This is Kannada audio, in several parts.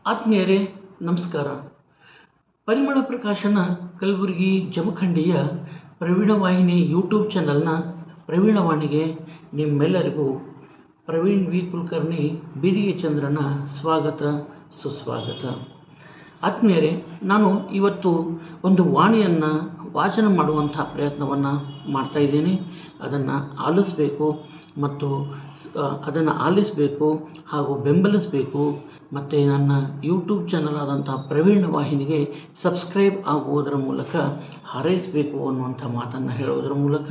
ಆತ್ಮೀಯರೇ ನಮಸ್ಕಾರ. ಪರಿಮಳ ಪ್ರಕಾಶನ ಕಲಬುರಗಿ ಜಮಖಂಡಿಯ ಪ್ರವೀಣ ವಾಹಿನಿ ಯೂಟ್ಯೂಬ್ ಚಾನಲ್ನ ಪ್ರವೀಣವಾಣಿಗೆ ನಿಮ್ಮೆಲ್ಲರಿಗೂ ಪ್ರವೀಣ್ ವಿ ಕುಲಕರ್ಣಿ ಬೀದಿಗೆ ಚಂದ್ರನ ಸ್ವಾಗತ ಸುಸ್ವಾಗತ. ಆತ್ಮೀಯರೇ, ನಾನು ಇವತ್ತು ಒಂದು ವಾಣಿಯನ್ನು ವಾಚನ ಮಾಡುವಂಥ ಪ್ರಯತ್ನವನ್ನು ಮಾಡ್ತಾಯಿದ್ದೀನಿ. ಅದನ್ನು ಆಲಿಸಬೇಕು ಮತ್ತು ಅದನ್ನು ಆಲಿಸಬೇಕು ಹಾಗೂ ಬೆಂಬಲಿಸಬೇಕು. ಮತ್ತು ನನ್ನ ಯೂಟ್ಯೂಬ್ ಚಾನಲ್ ಆದಂಥ ಪ್ರವೀಣ ವಾಹಿನಿಗೆ ಸಬ್ಸ್ಕ್ರೈಬ್ ಆಗುವುದರ ಮೂಲಕ ಹಾರೈಸಬೇಕು ಅನ್ನುವಂಥ ಮಾತನ್ನು ಹೇಳುವುದರ ಮೂಲಕ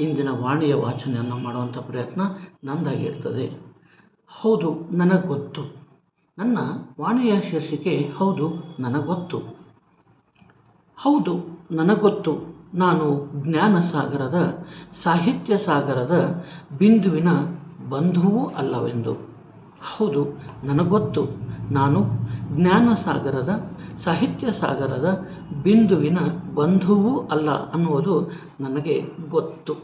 ಇಂದಿನ ವಾಣಿಯ ವಾಚನೆಯನ್ನು ಮಾಡುವಂಥ ಪ್ರಯತ್ನ ನಂದಾಗಿರ್ತದೆ. ಹೌದು ನನಗೊತ್ತು. ನನ್ನ ವಾಣಿಯ ಶೀರ್ಷಿಕೆ ಹೌದು ನನಗೊತ್ತು. ಹೌದು ನನಗೊತ್ತು, ನಾನು ಜ್ಞಾನಸಾಗರದ ಸಾಹಿತ್ಯ ಸಾಗರದ ಬಿಂದುವಿನ ಬಂಧುವೂ ಅಲ್ಲವೆಂದು. ಹೌದು ನನಗೊತ್ತು, ನಾನು ಜ್ಞಾನಸಾಗರದ ಸಾಹಿತ್ಯ ಸಾಗರದ ಬಿಂದುವಿನ ಬಂಧುವೂ ಅಲ್ಲ ಅನ್ನುವುದು ನನಗೆ ಗೊತ್ತು.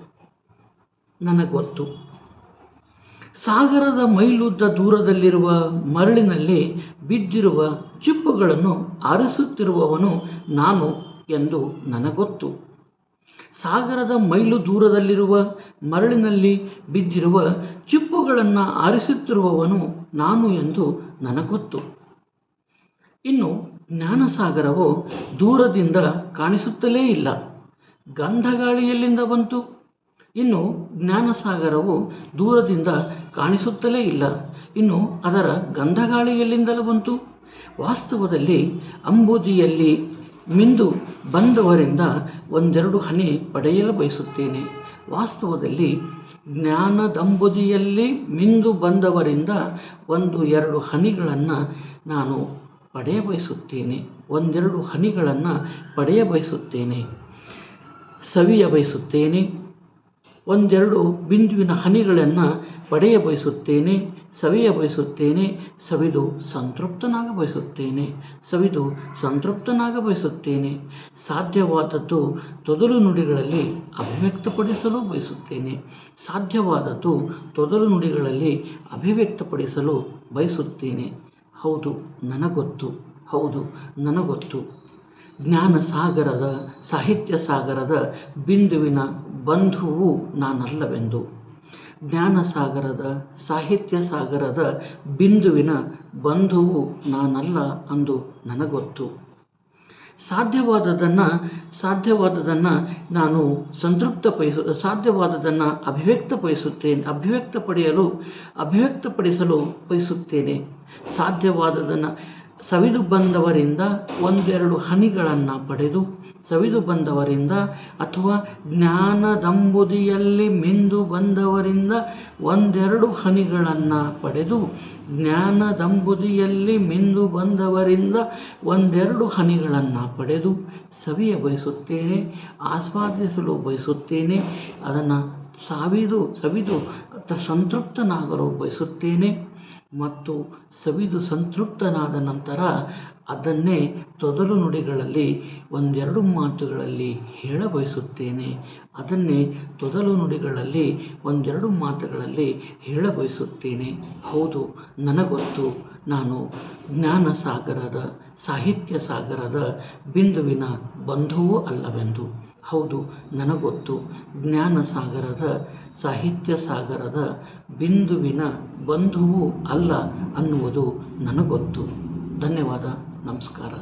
ನನಗೊತ್ತು. ಸಾಗರದ ಮೈಲುದ್ದ ದೂರದಲ್ಲಿರುವ ಮರಳಿನಲ್ಲಿ ಬಿದ್ದಿರುವ ಚಿಪ್ಪುಗಳನ್ನು ಆರಿಸುತ್ತಿರುವವನು ನಾನು ಎಂದು ನನಗೊತ್ತು. ಸಾಗರದ ಮೈಲು ದೂರದಲ್ಲಿರುವ ಮರಳಿನಲ್ಲಿ ಬಿದ್ದಿರುವ ಚಿಪ್ಪುಗಳನ್ನು ಆರಿಸುತ್ತಿರುವವನು ನಾನು ಎಂದು ನನಗೊತ್ತು. ಇನ್ನು ಜ್ಞಾನಸಾಗರವು ದೂರದಿಂದ ಕಾಣಿಸುತ್ತಲೇ ಇಲ್ಲ. ಗಂಧಗಾಳಿ ಎಲ್ಲಿಂದ ಬಂತು? ಇನ್ನು ಜ್ಞಾನಸಾಗರವು ದೂರದಿಂದ ಕಾಣಿಸುತ್ತಲೇ ಇಲ್ಲ. ಇನ್ನು ಅದರ ಗಂಧಗಾಳಿ ಎಲ್ಲಿಂದಲೂ ಬಂತು? ವಾಸ್ತವದಲ್ಲಿ ಅಂಬುದಿಯಲ್ಲಿ ಮಿಂದು ಬಂದವರಿಂದ ಒಂದೆರಡು ಹನಿ ಪಡೆಯಲು ಬಯಸುತ್ತೇನೆ. ವಾಸ್ತವದಲ್ಲಿ ಜ್ಞಾನದಂಬುದಿಯಲ್ಲಿ ಮಿಂದು ಬಂದವರಿಂದ ಎರಡು ಹನಿಗಳನ್ನು ನಾನು ಪಡೆಯಬಯಸುತ್ತೇನೆ. ಒಂದೆರಡು ಹನಿಗಳನ್ನು ಪಡೆಯಬಯಸುತ್ತೇನೆ, ಸವಿಯ ಬಯಸುತ್ತೇನೆ. ಒಂದೆರಡು ಬಿಂದುವಿನ ಹನಿಗಳನ್ನು ಪಡೆಯಬಯಸುತ್ತೇನೆ, ಸವಿಯ ಬಯಸುತ್ತೇನೆ. ಸವಿದು ಸಂತೃಪ್ತನಾಗ ಬಯಸುತ್ತೇನೆ. ಸಾಧ್ಯವಾದದ್ದು ತೊದಲು ನುಡಿಗಳಲ್ಲಿ ಅಭಿವ್ಯಕ್ತಪಡಿಸಲು ಬಯಸುತ್ತೇನೆ. ಹೌದು ನನಗೊತ್ತು. ಹೌದು ನನಗೊತ್ತು, ಜ್ಞಾನಸಾಗರದ ಸಾಹಿತ್ಯ ಸಾಗರದ ಬಿಂದುವಿನ ಬಂಧುವು ನಾನಲ್ಲವೆಂದು. ಜ್ಞಾನಸಾಗರದ ಸಾಹಿತ್ಯ ಸಾಗರದ ಬಿಂದುವಿನ ಬಂಧುವು ನಾನಲ್ಲ ಎಂದು ನನಗೊತ್ತು. ಸಾಧ್ಯವಾದದನ್ನು ನಾನು ಸಾಧ್ಯವಾದದನ್ನು ಅಭಿವ್ಯಕ್ತಪಡಿಸಲು ಬಯಸುತ್ತೇನೆ. ಸಾಧ್ಯವಾದದನ್ನು ಸವಿದು ಬಂದವರಿಂದ ಒಂದೆರಡು ಹನಿಗಳನ್ನು ಪಡೆದು, ಸವಿದು ಬಂದವರಿಂದ ಅಥವಾ ಜ್ಞಾನದಂಬುದಿಯಲ್ಲಿ ಮಿಂದು ಬಂದವರಿಂದ ಒಂದೆರಡು ಹನಿಗಳನ್ನು ಪಡೆದು, ಜ್ಞಾನದಂಬುದಿಯಲ್ಲಿ ಮಿಂದು ಬಂದವರಿಂದ ಒಂದೆರಡು ಹನಿಗಳನ್ನು ಪಡೆದು ಸವಿಯ ಬಯಸುತ್ತೇನೆ, ಆಸ್ವಾದಿಸಲು ಬಯಸುತ್ತೇನೆ. ಅದನ್ನು ಸವಿದು ಸಂತೃಪ್ತನಾಗಲು ಬಯಸುತ್ತೇನೆ ಮತ್ತು ಸವಿದು ಸಂತೃಪ್ತನಾದ ನಂತರ ಅದನ್ನೇ ತೊದಲು ನುಡಿಗಳಲ್ಲಿ ಒಂದೆರಡು ಮಾತುಗಳಲ್ಲಿ ಹೇಳಬಯಸುತ್ತೇನೆ. ಹೌದು ನನಗೊತ್ತು, ನಾನು ಜ್ಞಾನಸಾಗರದ ಸಾಹಿತ್ಯ ಸಾಗರದ ಬಿಂದುವಿನ ಬಂಧುವೂ ಅಲ್ಲವೆಂದು. ಹೌದು ನನಗೊತ್ತು, ಜ್ಞಾನಸಾಗರದ ಸಾಹಿತ್ಯ ಸಾಗರದ ಬಿಂದುವಿನ ಬಂಧುವೂ ಅಲ್ಲ ಅನ್ನುವುದು ನನಗೊತ್ತು. ಧನ್ಯವಾದ. ನಮಸ್ಕಾರ.